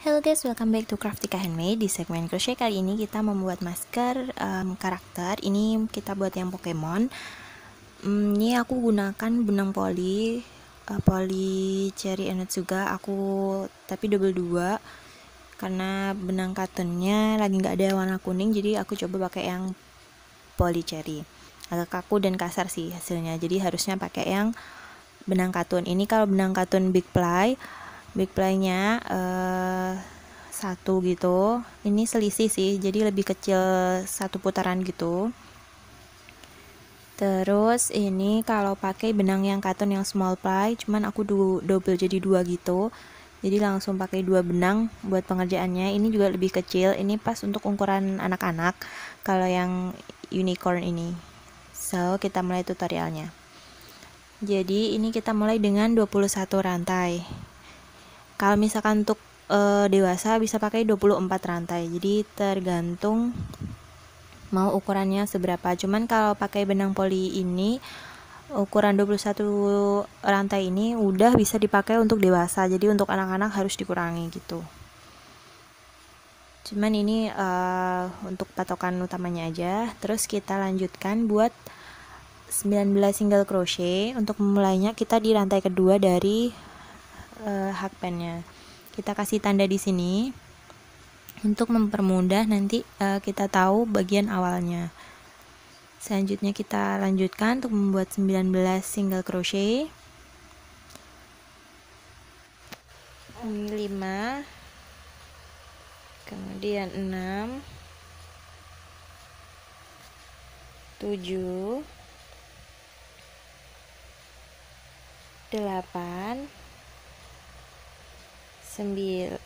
Hello guys, welcome back to Craftika Handmade. Di segmen crochet kali ini kita membuat masker karakter. Ini kita buat yang Pokemon. Ini aku gunakan benang poli Cherry Onitsuga. Tapi double 2 karena benang cottonnya lagi nggak ada warna kuning, jadi aku coba pakai yang poli cherry. Agak kaku dan kasar sih hasilnya, jadi harusnya pakai yang benang katun. Ini kalau benang katun big ply-nya satu gitu. Ini selisih sih, jadi lebih kecil satu putaran gitu. Terus ini kalau pakai benang yang katun yang small ply, cuman aku double jadi 2 gitu. Jadi langsung pakai 2 benang buat pengerjaannya. Ini juga lebih kecil. Ini pas untuk ukuran anak-anak. Kalau yang unicorn ini. So, kita mulai tutorialnya. Jadi ini kita mulai dengan 21 rantai. Kalau misalkan untuk dewasa bisa pakai 24 rantai. Jadi tergantung mau ukurannya seberapa. Cuman kalau pakai benang poli ini ukuran 21 rantai ini udah bisa dipakai untuk dewasa. Jadi untuk anak-anak harus dikurangi gitu. Cuman ini untuk patokan utamanya aja. Terus kita lanjutkan buat 19 single crochet. Untuk memulainya kita di rantai kedua dari hakpennya. Kita kasih tanda di sini untuk mempermudah nanti kita tahu bagian awalnya. Selanjutnya kita lanjutkan untuk membuat 19 single crochet. 5, kemudian 6, 7, 8, 9,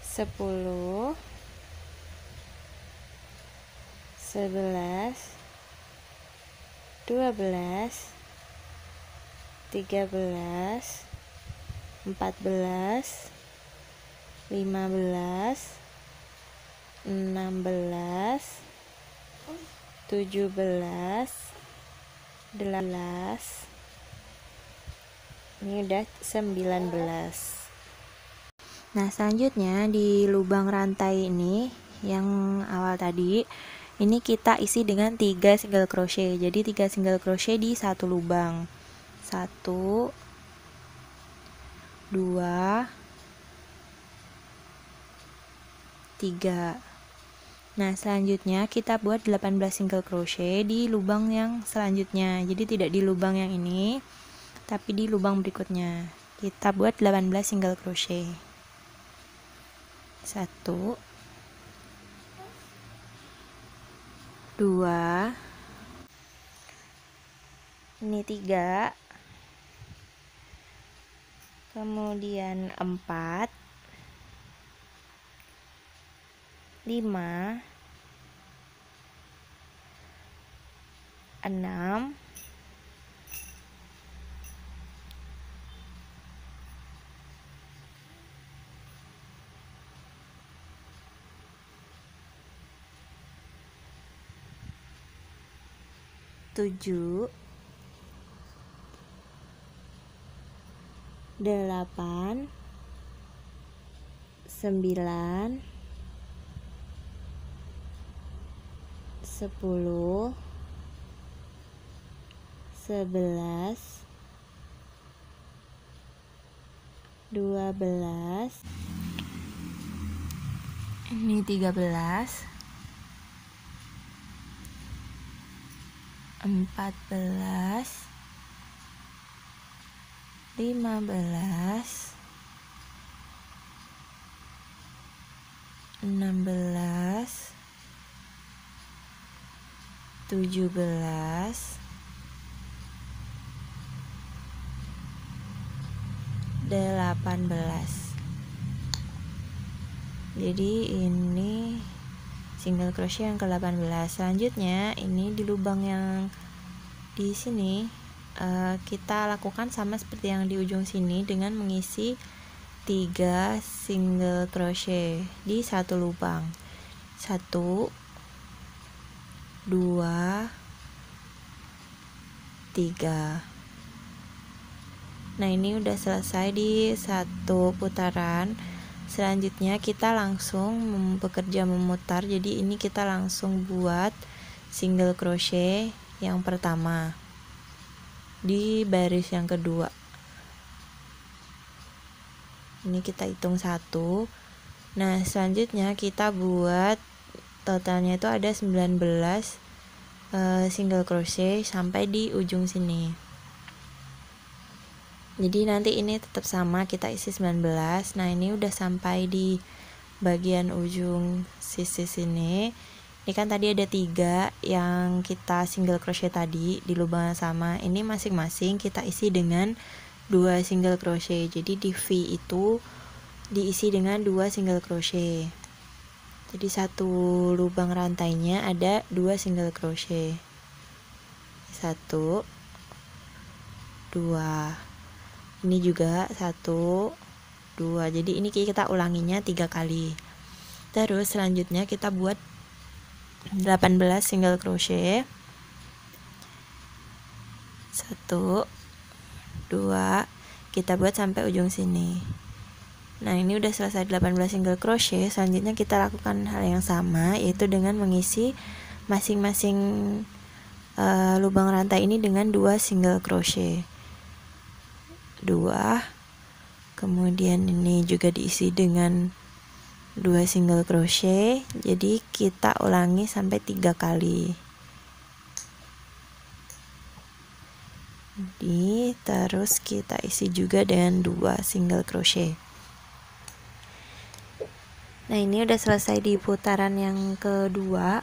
10, 11, 12, 13, 14, 15, 16, 17, 18. Ini udah 19. Nah, selanjutnya di lubang rantai ini yang awal tadi, ini kita isi dengan 3 single crochet. Jadi 3 single crochet di satu lubang. 1, 2, 3. Nah, selanjutnya kita buat 18 single crochet di lubang yang selanjutnya. Jadi tidak di lubang yang ini, tapi di lubang berikutnya. Kita buat 18 single crochet. 1, 2, ini 3, kemudian 4, 5, 6, 7, 8, 9, 10, 11, 12, ini 13, 14, 15, 16, 17, 18. Jadi ini single crochet yang ke-18. Selanjutnya ini di lubang yang di sini kita lakukan sama seperti yang di ujung sini dengan mengisi 3 single crochet di satu lubang. 1, 2, 3. Nah, ini udah selesai di satu putaran. Selanjutnya kita langsung bekerja memutar. Jadi ini kita langsung buat single crochet yang pertama di baris yang kedua. Ini kita hitung 1. Nah, selanjutnya kita buat totalnya itu ada 19 single crochet sampai di ujung sini. Jadi nanti ini tetap sama, kita isi 19. Nah, ini udah sampai di bagian ujung sisi sini. Ini kan tadi ada 3 yang kita single crochet tadi di lubang yang sama. Ini masing-masing kita isi dengan 2 single crochet. Jadi di V itu diisi dengan 2 single crochet. Jadi satu lubang rantainya ada 2 single crochet. 1 2. Ini juga 1 2. Jadi ini kita ulanginya 3 kali. Terus selanjutnya kita buat 18 single crochet. 1 2. Kita buat sampai ujung sini. Nah, ini udah selesai 18 single crochet. Selanjutnya kita lakukan hal yang sama, yaitu dengan mengisi masing-masing lubang rantai ini dengan 2 single crochet. 2. Kemudian ini juga diisi dengan 2 single crochet. Jadi kita ulangi sampai 3 kali. Jadi terus kita isi juga dengan 2 single crochet. Nah, ini udah selesai di putaran yang kedua.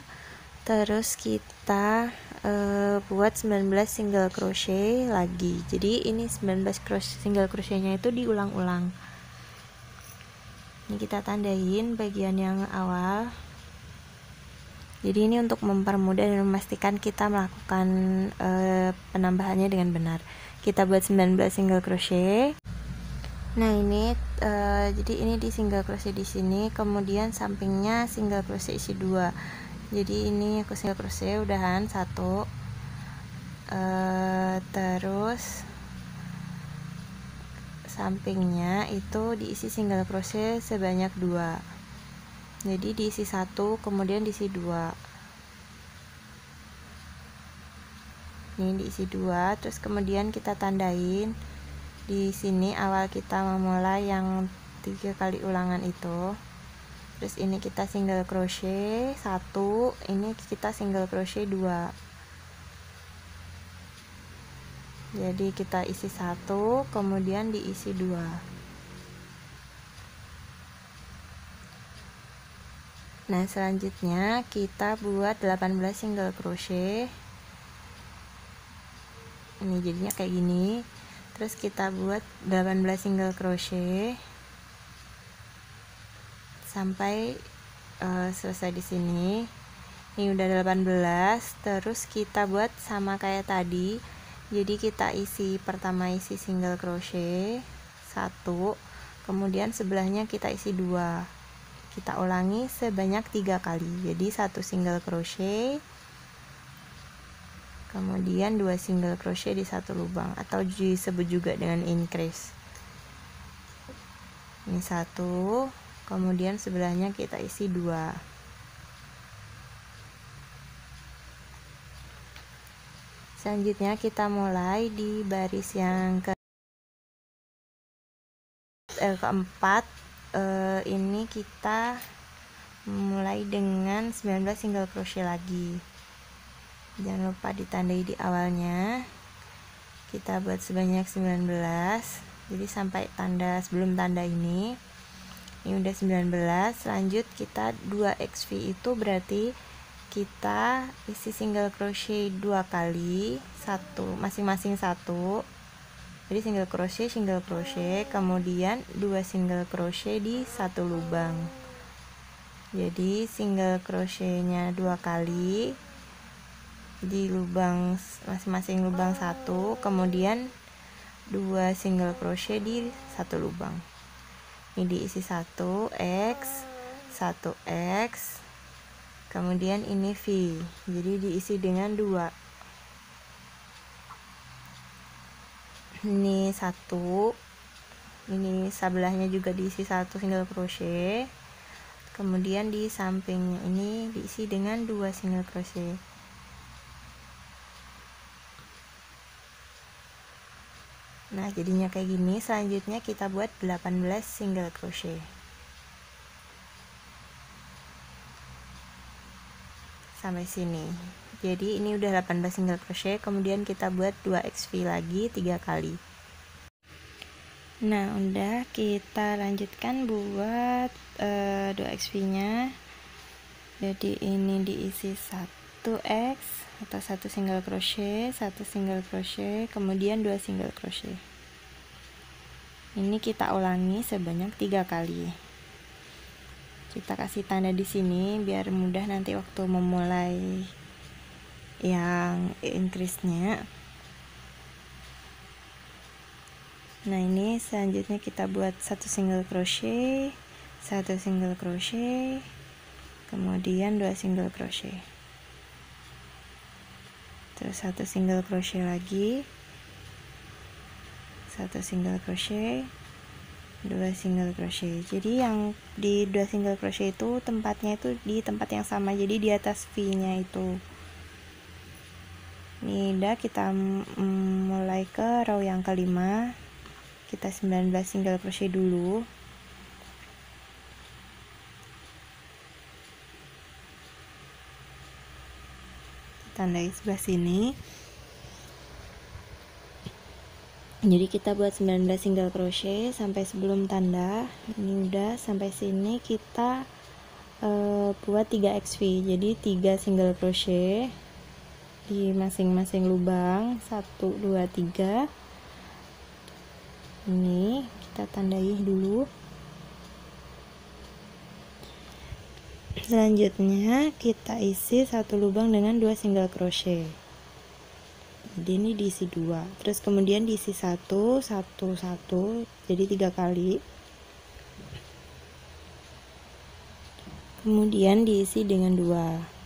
Terus kita buat 19 single crochet lagi. Jadi ini 19 single crochetnya itu diulang-ulang. Ini kita tandain bagian yang awal. Jadi ini untuk mempermudah dan memastikan kita melakukan penambahannya dengan benar. Kita buat 19 single crochet. Nah, ini jadi ini di single crochet di sini, kemudian sampingnya single crochet isi 2. Jadi ini aku single crochet udahan 1. Terus sampingnya itu diisi single crochet sebanyak 2. Jadi diisi 1, kemudian diisi 2. Ini diisi 2, terus kemudian kita tandain di sini awal kita memulai yang 3 kali ulangan itu. Terus ini kita single crochet 1, ini kita single crochet 2. Jadi kita isi 1, kemudian diisi 2. Nah, selanjutnya kita buat 18 single crochet. Ini jadinya kayak gini. Terus kita buat 18 single crochet sampai selesai di sini. Ini udah 18. Terus kita buat sama kayak tadi. Jadi kita isi pertama isi single crochet 1, kemudian sebelahnya kita isi 2. Kita ulangi sebanyak 3 kali. Jadi 1 single crochet, kemudian 2 single crochet di satu lubang, atau disebut juga dengan increase. Ini 1, kemudian sebelahnya kita isi 2. Selanjutnya kita mulai di baris yang keempat. Ini kita mulai dengan 19 single crochet lagi. Jangan lupa ditandai di awalnya. Kita buat sebanyak 19. Jadi sampai tanda sebelum tanda ini udah 19. Lanjut kita 2xv itu berarti kita isi single crochet 2 kali, masing-masing 1. Jadi single crochet, kemudian 2 single crochet di satu lubang. Jadi single crochetnya 2 kali di lubang masing-masing lubang 1, kemudian 2 single crochet di satu lubang. Ini diisi 1x, 1x, kemudian ini V. Jadi diisi dengan 2. Ini satu, ini sebelahnya juga diisi 1 single crochet, kemudian di sampingnya ini diisi dengan 2 single crochet. Nah, jadinya kayak gini. Selanjutnya kita buat 18 single crochet sampai sini. Jadi ini udah 18 single crochet, kemudian kita buat 2 XV lagi 3 kali. Nah, udah, kita lanjutkan buat 2 XV nya. Jadi ini diisi 1X atau 1 single crochet, 1 single crochet, kemudian 2 single crochet. Ini kita ulangi sebanyak 3 kali. Kita kasih tanda di sini biar mudah nanti waktu memulai yang increase-nya. Nah, ini selanjutnya kita buat 1 single crochet, 1 single crochet, kemudian 2 single crochet. Terus 1 single crochet lagi, 1 single crochet, 2 single crochet. Jadi yang di 2 single crochet itu tempatnya itu di tempat yang sama, jadi di atas V nya itu. Ini udah, kita mulai ke row yang kelima. Kita 19 single crochet dulu. Tandai sebelah sini. Jadi kita buat 19 single crochet sampai sebelum tanda. Ini udah, sampai sini kita buat 3 XV. Jadi 3 single crochet di masing-masing lubang, 1 2 3. Ini kita tandai dulu. Selanjutnya kita isi 1 lubang dengan 2 single crochet. Jadi ini diisi 2, terus kemudian diisi 1 1 1, jadi 3 kali. Kemudian diisi dengan 2.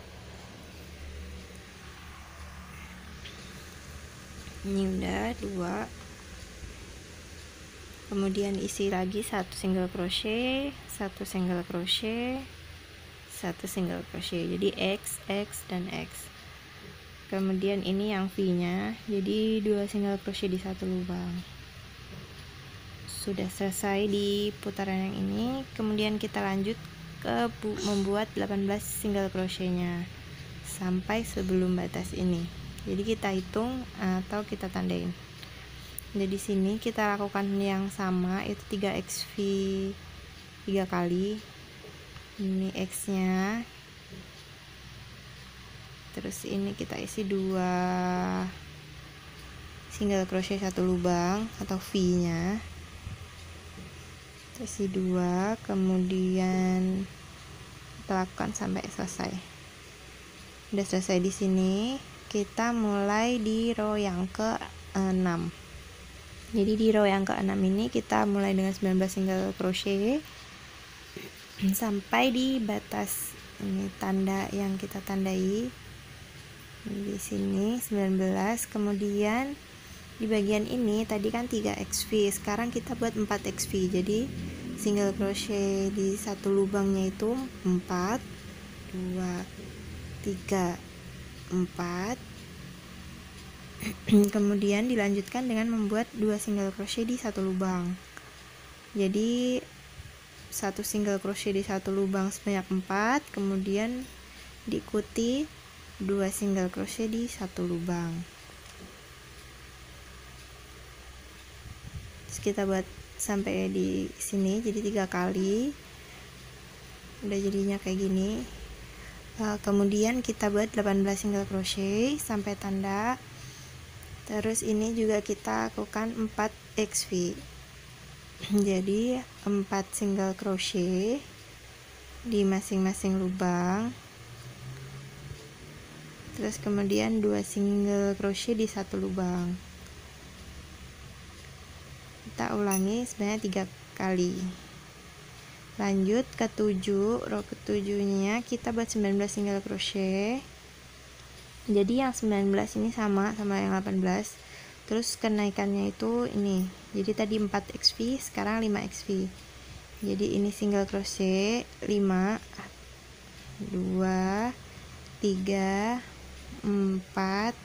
Ini udah 2. Kemudian isi lagi 1 single crochet, 1 single crochet, 1 single crochet. Jadi X, X, dan X. Kemudian ini yang V nya, jadi 2 single crochet di 1 lubang. Sudah selesai di putaran yang ini. Kemudian kita lanjut ke membuat 18 single crochet nya sampai sebelum batas ini. Jadi kita hitung atau kita tandain. Jadi di sini kita lakukan yang sama, itu 3 XV 3 kali. Ini X nya, terus ini kita isi 2 single crochet 1 lubang atau V nya, isi 2, kemudian kita lakukan sampai selesai. Udah selesai di sini, kita mulai di row yang ke-6. Jadi di row yang ke-6 ini kita mulai dengan 19 single crochet sampai di batas ini tanda yang kita tandai. Di sini 19, kemudian di bagian ini tadi kan 3 XV, sekarang kita buat 4 XV. Jadi single crochet di 1 lubangnya itu 4 2 3 4. Kemudian dilanjutkan dengan membuat 2 single crochet di 1 lubang. Jadi 1 single crochet di 1 lubang sebanyak 4, kemudian diikuti 2 single crochet di 1 lubang. Terus kita buat sampai di sini, jadi 3 kali. Udah jadinya kayak gini. Kemudian kita buat 18 single crochet sampai tanda. Terus ini juga kita lakukan 4 XV. Jadi 4 single crochet di masing-masing lubang. Terus kemudian 2 single crochet di 1 lubang. Kita ulangi sebanyak 3 kali. Lanjut ke 7, row ke-7 nya kita buat 19 single crochet. Jadi yang 19 ini sama yang 18, Terus kenaikannya itu ini, jadi tadi 4 XV, sekarang 5 XV. Jadi ini single crochet 5, 2, 3, 4,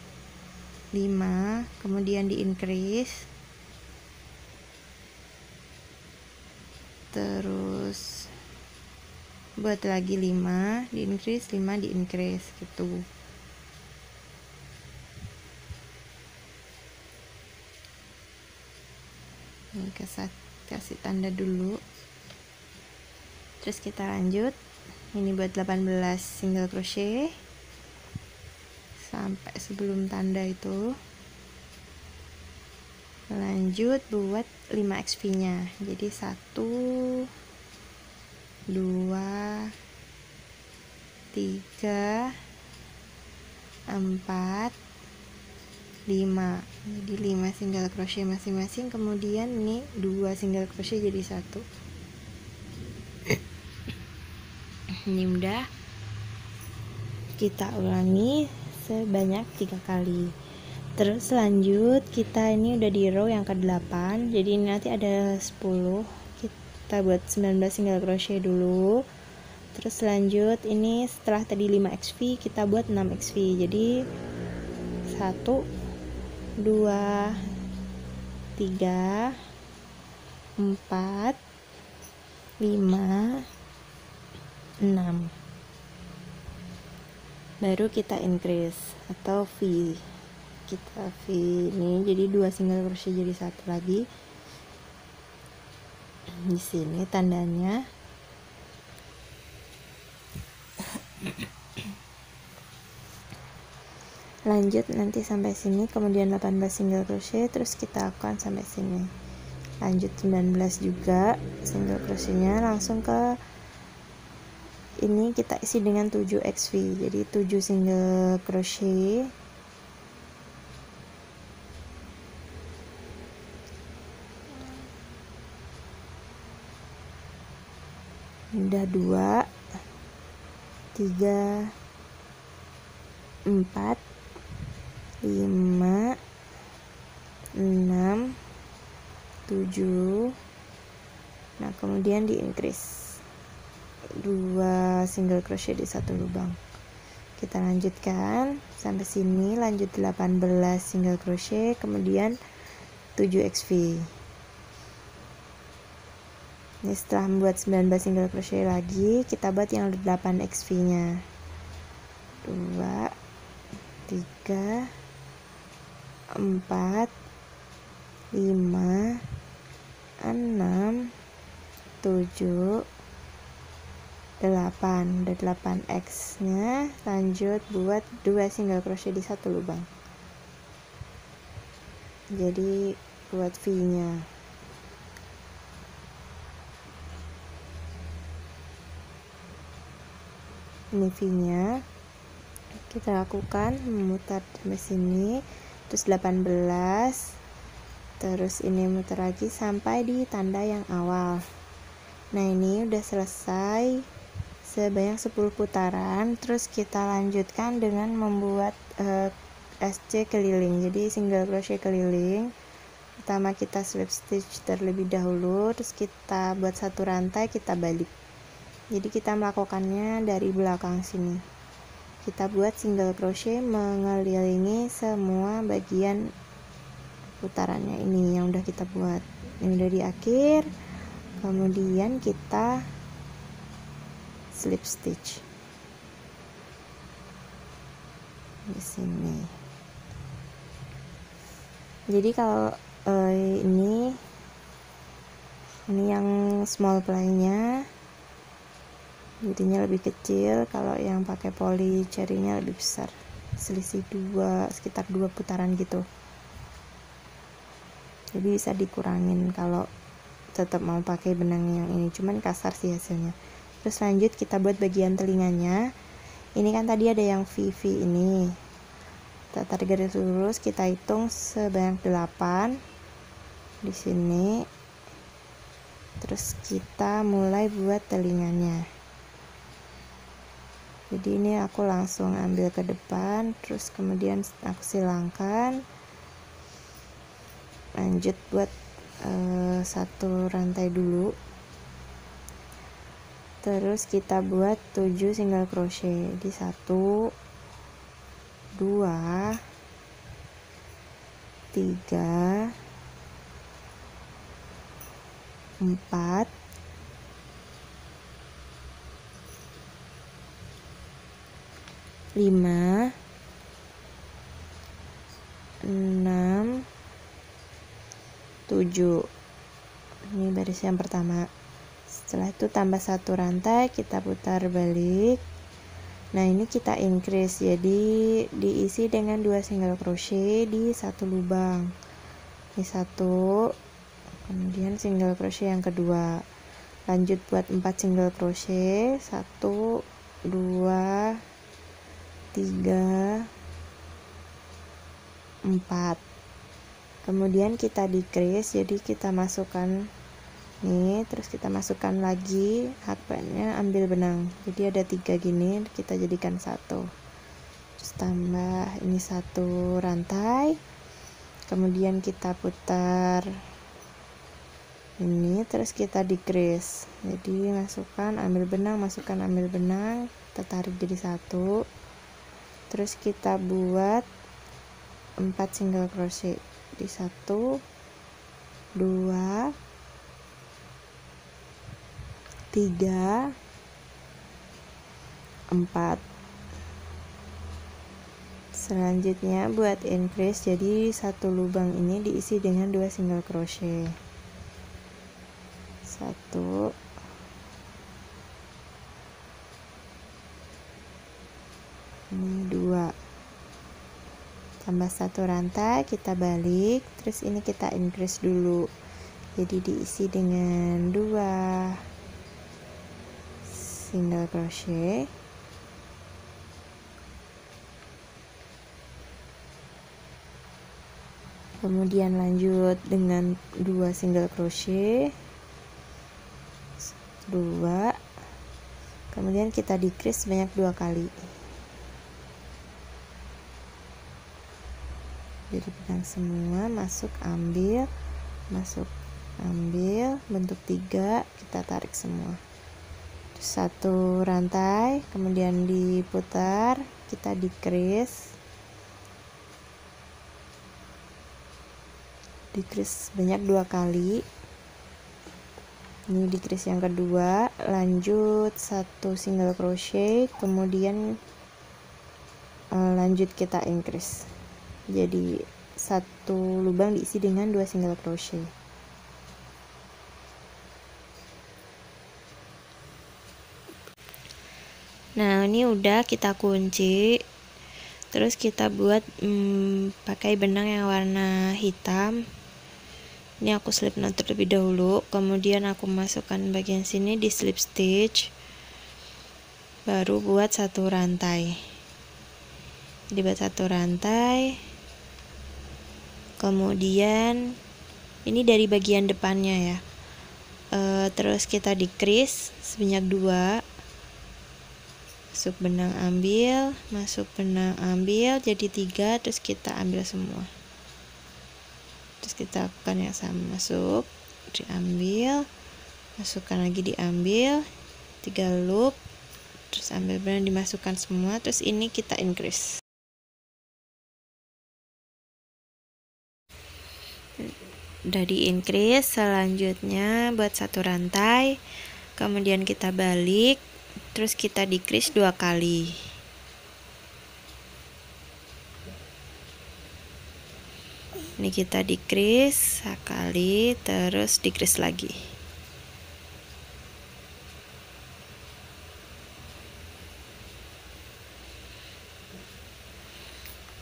5, kemudian di increase, terus buat lagi 5 di increase, 5 di increase gitu. Ini kasih tanda dulu, terus kita lanjut. Ini buat 18 single crochet sampai sebelum tanda itu. Lanjut buat 5 XV nya, jadi 1, 2, 3, 4, 5. Jadi 5 single crochet masing-masing, kemudian ini 2 single crochet jadi 1. Ini udah, kita ulangi sebanyak 3 kali. Terus lanjut, kita ini udah di row yang ke-8, jadi ini nanti ada 10, kita buat 19 single crochet dulu. Terus lanjut, ini setelah tadi 5 XV kita buat 6 XV, jadi 1, 2, 3, 4, 5, 6. Baru kita increase atau V. Kita V ini jadi 2 single crochet jadi 1 lagi. Di sini tandanya. Lanjut nanti sampai sini, kemudian 18 single crochet, terus kita lakukan sampai sini. Lanjut 19 juga single crochetnya, langsung ke ini kita isi dengan 7 XV, jadi 7 single crochet. Udah 2, 3, 4, 5, 6, 7. Nah, kemudian di increase 2 single crochet di 1 lubang. Kita lanjutkan sampai sini, lanjut 18 single crochet, kemudian 7 XV. Ini setelah membuat 19 single crochet lagi, kita buat yang 8 XV nya. 2, 3, 4, 5, 6, 7, 8. Udah 8 X nya. Lanjut buat 2 single crochet di 1 lubang. Jadi buat V nya. Ini V nya. Kita lakukan memutar sampai sini, terus 18, terus ini muter lagi sampai di tanda yang awal. Nah, ini udah selesai sebanyak 10 putaran. Terus kita lanjutkan dengan membuat SC keliling, jadi single crochet keliling. Pertama kita slip stitch terlebih dahulu, terus kita buat 1 rantai, kita balik. Jadi kita melakukannya dari belakang sini. Kita buat single crochet mengelilingi semua bagian putarannya ini yang udah kita buat. Ini udah di akhir. Kemudian kita slip stitch di sini. Jadi kalau ini yang small ply-nya jadinya lebih kecil, kalau yang pakai poly cherry-nya lebih besar, selisih sekitar 2 putaran gitu. Jadi bisa dikurangin kalau tetap mau pakai benang yang ini, cuman kasar sih hasilnya. Terus lanjut kita buat bagian telinganya. Ini kan tadi ada yang VV ini, kita tarik garis lurus, kita hitung sebanyak 8 di sini. Terus kita mulai buat telinganya. Jadi ini aku langsung ambil ke depan, terus kemudian aku silangkan, Lanjut buat satu rantai dulu, terus kita buat 7 single crochet di 1 2 3 4 5 6 7. Ini baris yang pertama. Setelah itu tambah satu rantai, kita putar balik. Nah, ini kita increase, jadi diisi dengan 2 single crochet di satu lubang. Ini satu, kemudian single crochet yang kedua. Lanjut buat 4 single crochet, 1 2 3 4. Kemudian kita decrease, jadi kita masukkan nih, terus kita masukkan lagi hakbannya, ambil benang, jadi ada 3 gini, kita jadikan satu, terus tambah ini satu rantai, kemudian kita putar ini, terus kita decrease, jadi masukkan, ambil benang, masukkan, ambil benang, kita tarik jadi satu, terus kita buat 4 single crochet di 1 2 3 4. Selanjutnya buat increase, jadi satu lubang ini diisi dengan 2 single crochet, 1 ini 2, tambah satu rantai, kita balik, terus ini kita increase dulu, jadi diisi dengan 2 single crochet, kemudian lanjut dengan 2 single crochet, 2, kemudian kita decrease sebanyak 2 kali. Jadi benang semua, masuk, ambil, masuk, ambil, bentuk 3, kita tarik semua. Terus satu rantai, kemudian diputar, kita decrease. Decrease banyak 2 kali. Ini decrease yang kedua, lanjut satu single crochet, kemudian lanjut kita increase. Jadi satu lubang diisi dengan 2 single crochet. Nah, ini udah kita kunci. Terus kita buat pakai benang yang warna hitam. Ini aku slip knot terlebih dahulu, kemudian aku masukkan bagian sini di slip stitch, baru buat satu rantai. Dibuat satu rantai, kemudian ini dari bagian depannya ya, terus kita decrease sebanyak 2, masuk benang ambil, masuk benang ambil, jadi 3, terus kita ambil semua, terus kita lakukan yang sama, masuk, diambil, masukkan lagi, diambil, 3 loop, terus ambil benang, dimasukkan semua, terus ini kita increase. Udah di increase, selanjutnya buat satu rantai, kemudian kita balik, terus kita decrease 2 kali. Ini kita decrease sekali, terus decrease lagi.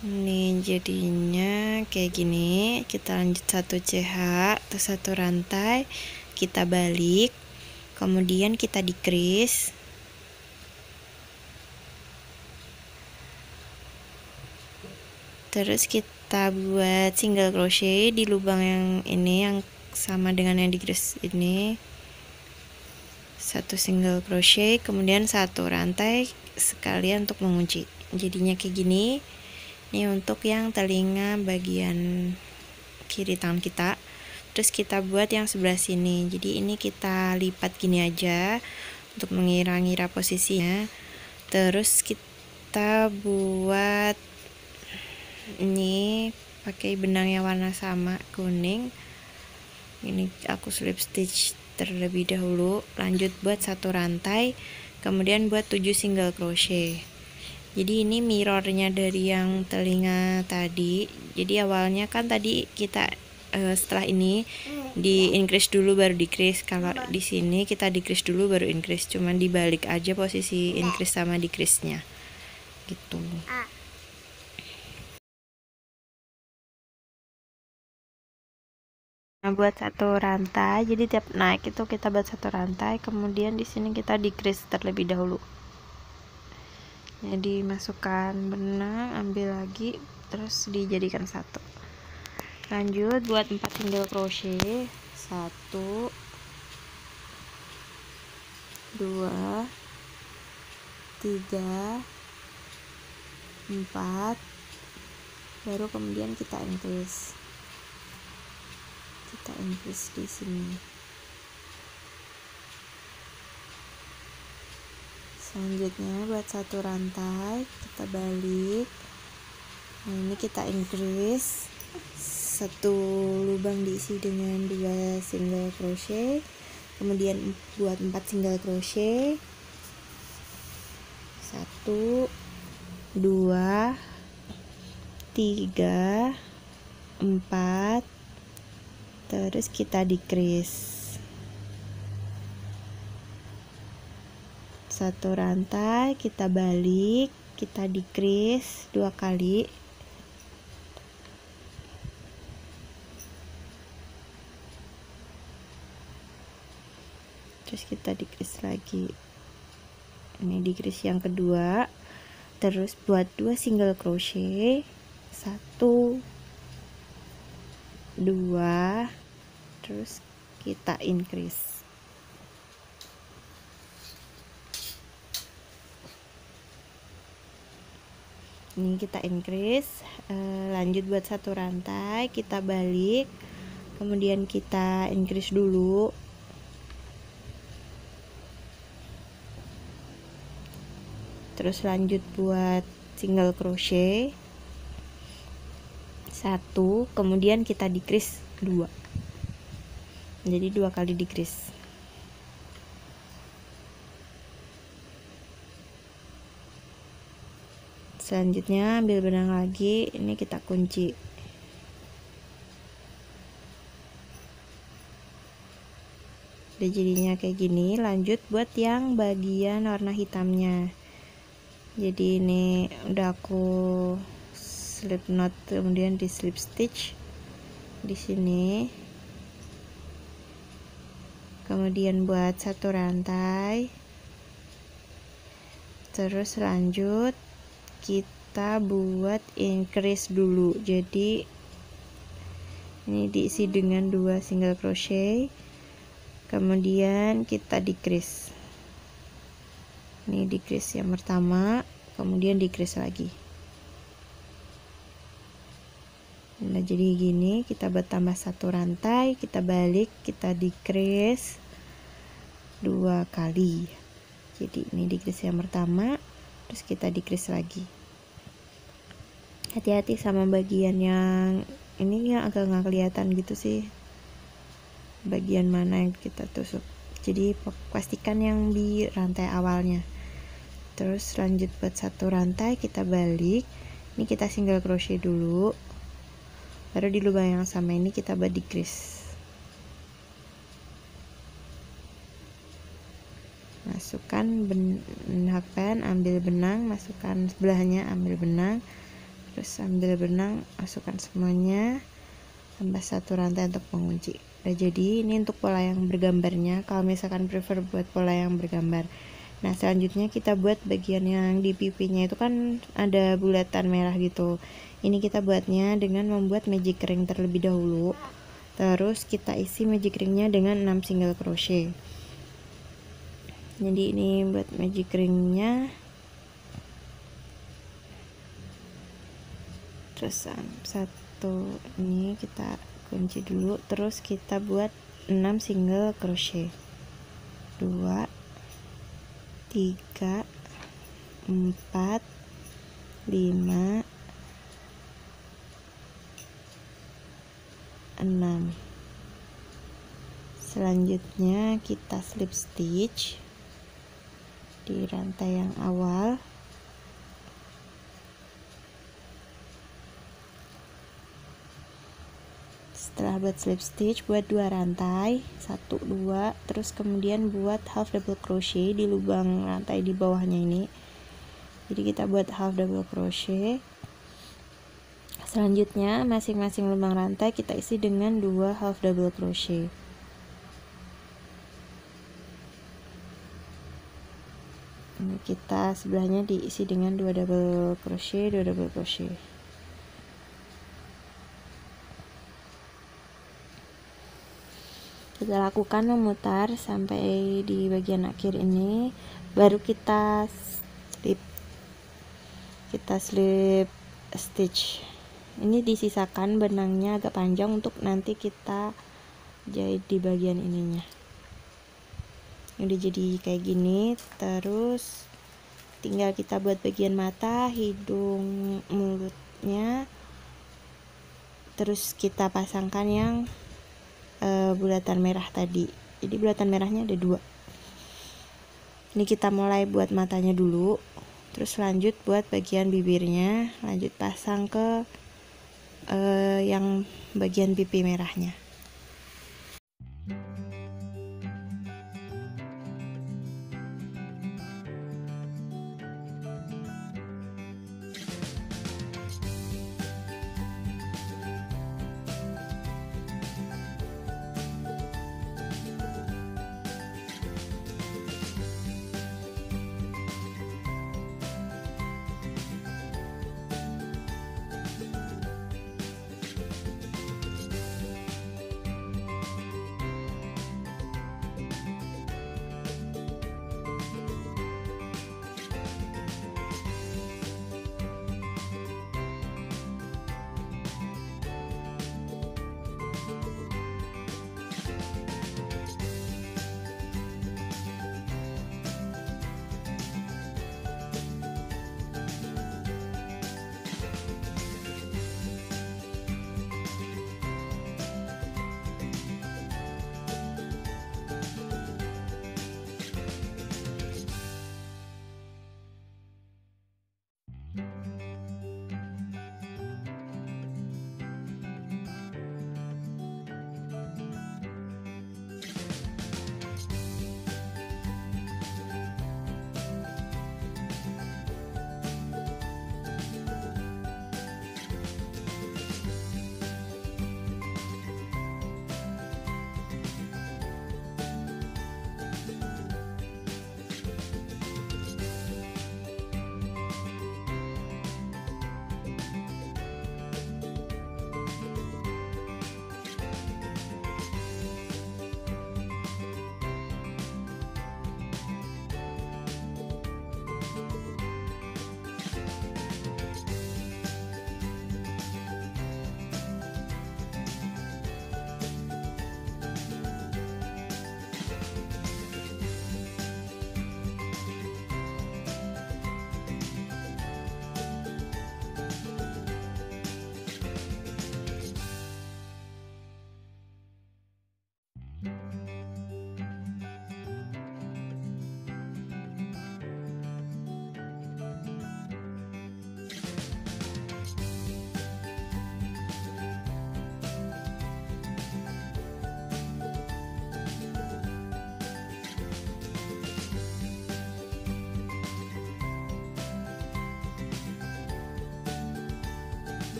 Ini jadinya kayak gini. Kita lanjut satu CH, terus satu rantai, kita balik, kemudian kita decrease, terus kita buat single crochet di lubang yang ini, yang sama dengan yang decrease ini, satu single crochet, kemudian satu rantai sekalian untuk mengunci. Jadinya kayak gini. Ini untuk yang telinga bagian kiri tangan kita. Terus kita buat yang sebelah sini. Jadi ini kita lipat gini aja untuk mengira-ngira posisinya. Terus kita buat ini pakai benang yang warna sama, kuning. Ini aku slip stitch terlebih dahulu. Lanjut buat 1 rantai, kemudian buat 7 single crochet. Jadi ini mirrornya dari yang telinga tadi. Jadi awalnya kan tadi kita setelah ini di increase dulu baru decrease. Kalau di sini kita decrease dulu baru increase, cuman dibalik aja posisi increase sama decrease-nya gitu. Nah, buat 1 rantai, jadi tiap naik itu kita buat 1 rantai, kemudian di sini kita decrease terlebih dahulu. Jadi masukkan benang, ambil lagi, terus dijadikan 1. Lanjut buat 4 single crochet. 1 2 3 4, baru kemudian kita increase di sini. Selanjutnya buat 1 rantai kita balik. Nah, ini kita increase, 1 lubang diisi dengan 2 single crochet, kemudian buat 4 single crochet. 1 2 3 4, terus kita decrease 1 rantai, kita balik, kita decrease 2 kali. Terus kita decrease lagi. Ini decrease yang kedua. Terus buat 2 single crochet. 1 2, terus kita increase. Ini kita increase. Lanjut buat 1 rantai, kita balik, kemudian kita increase dulu. Terus lanjut buat single crochet 1, kemudian kita decrease 2. Jadi 2 kali decrease. Selanjutnya ambil benang lagi, ini kita kunci. Udah jadinya kayak gini. Lanjut buat yang bagian warna hitamnya. Jadi ini udah aku slip knot, kemudian di slip stitch di sini. Kemudian buat 1 rantai. Terus lanjut kita buat increase dulu. Jadi ini diisi dengan 2 single crochet, kemudian kita decrease. Ini decrease yang pertama, kemudian decrease lagi. Nah, jadi gini, kita bertambah 1 rantai, kita balik, kita decrease 2 kali. Jadi ini decrease yang pertama, terus kita decrease lagi. Hati-hati sama bagian yang ini yang agak nggak kelihatan gitu sih, bagian mana yang kita tusuk. Jadi pastikan yang di rantai awalnya. Terus lanjut buat 1 rantai, kita balik. Ini kita single crochet dulu, baru di lubang yang sama ini kita buat decrease. Masukkan benang, ambil benang, masukkan sebelahnya, ambil benang, terus ambil benang, masukkan semuanya, tambah 1 rantai untuk mengunci. Nah, jadi ini untuk pola yang bergambarnya. Kalau misalkan prefer buat pola yang bergambar. Nah, selanjutnya kita buat bagian yang di pipinya itu kan ada bulatan merah gitu. Ini kita buatnya dengan membuat magic ring terlebih dahulu. Terus kita isi magic ringnya dengan 6 single crochet. Jadi ini buat magic ringnya. Terus 1 ini kita kunci dulu, terus kita buat 6 single crochet, 2 3 4 5 6. Selanjutnya kita slip stitch di rantai yang awal. Setelah buat slip stitch, buat 2 rantai, 1 2, terus kemudian buat half double crochet di lubang rantai di bawahnya ini. Jadi kita buat half double crochet. Selanjutnya masing-masing lubang rantai kita isi dengan 2 half double crochet. Ini kita sebelahnya diisi dengan 2 double crochet, 2 double crochet. Kita lakukan memutar sampai di bagian akhir ini, baru kita slip stitch. Ini disisakan benangnya agak panjang untuk nanti kita jahit di bagian ininya. Udah jadi kayak gini, terus tinggal kita buat bagian mata, hidung, mulutnya, terus kita pasangkan yang bulatan merah tadi. Jadi bulatan merahnya ada 2. Ini kita mulai buat matanya dulu, terus lanjut buat bagian bibirnya, lanjut pasang ke yang bagian pipi merahnya.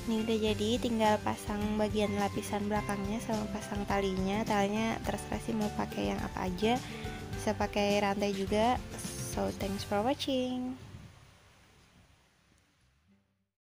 Ini udah jadi, tinggal pasang bagian lapisan belakangnya sama pasang talinya. Talinya terserah sih mau pakai yang apa aja, bisa pakai rantai juga. So thanks for watching.